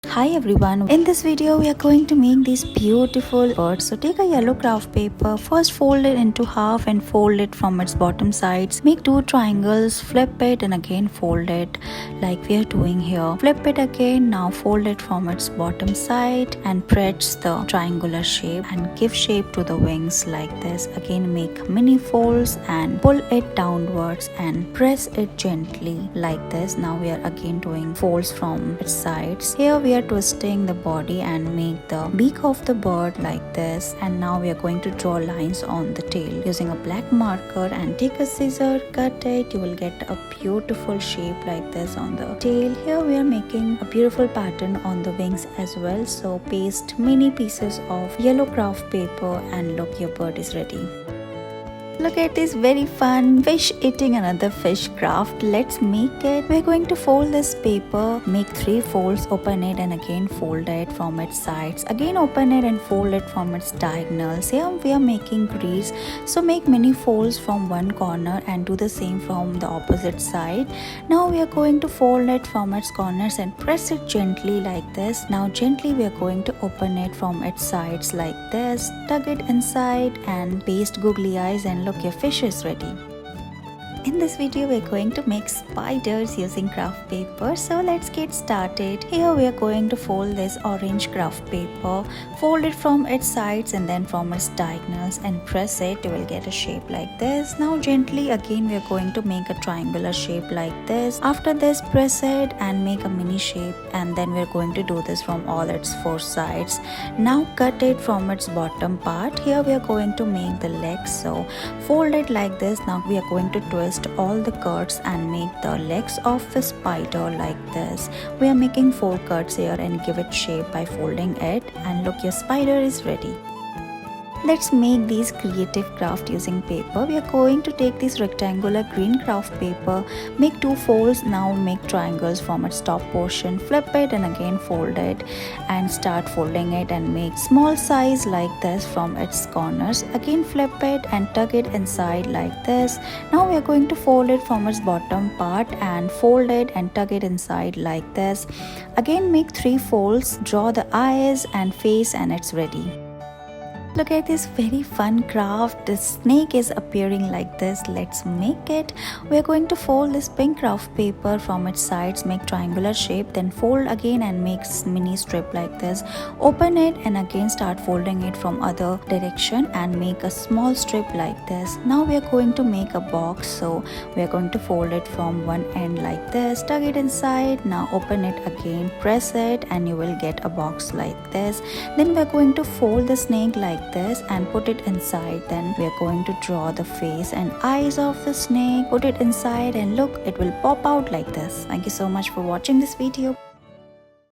Hi everyone, in this video we are going to make these beautiful birds. So take a yellow craft paper, first fold it into half and fold it from its bottom sides. Make two triangles, flip it and again fold it like we are doing here. Flip it again, now fold it from its bottom side and press the triangular shape and give shape to the wings like this. Again make mini folds and pull it downwards and press it gently like this. Now we are again doing folds from its sides. Here we are twisting the body and make the beak of the bird like this, and now we are going to draw lines on the tail using a black marker and take a scissor, cut it. You will get a beautiful shape like this on the tail. Here we are making a beautiful pattern on the wings as well, so paste many pieces of yellow craft paper and look, your bird is ready. Look at this very fun fish eating another fish craft. Let's make it. We're going to fold this paper, make 3 folds, open it and again fold it from its sides. Again open it and fold it from its diagonals. Here we are making grease, so make many folds from one corner and do the same from the opposite side. Now we are going to fold it from its corners and press it gently like this. Now gently we are going to open it from its sides like this. Tuck it inside and paste googly eyes and look, your fish is ready. In this video we are going to make spiders using craft paper, so let's get started. Here we are going to fold this orange craft paper, fold it from its sides and then from its diagonals and press it. You will get a shape like this. Now gently again we are going to make a triangular shape like this. After this press it and make a mini shape, and then we are going to do this from all its 4 sides. Now cut it from its bottom part. Here we are going to make the legs, so fold it like this. Now we are going to twist all the cuts and make the legs of the spider like this. We are making 4 cuts here and give it shape by folding it, and look, your spider is ready. Let's make these creative craft using paper. We are going to take this rectangular green craft paper, make 2 folds, now make triangles from its top portion, flip it and again fold it and start folding it and make small size like this from its corners. Again flip it and tuck it inside like this. Now we are going to fold it from its bottom part and fold it and tuck it inside like this. Again make 3 folds, draw the eyes and face, and it's ready. Look at this very fun craft. The snake is appearing like this. Let's make it. We are going to fold this pink craft paper from its sides, make triangular shape, then fold again and make mini strip like this. Open it and again start folding it from other direction and make a small strip like this. Now we are going to make a box, so we are going to fold it from one end like this, tuck it inside. Now open it again, press it and you will get a box like this. Then we are going to fold the snake like this and put it inside. Then we are going to draw the face and eyes of the snake, put it inside and look, it will pop out like this. Thank you so much for watching this video.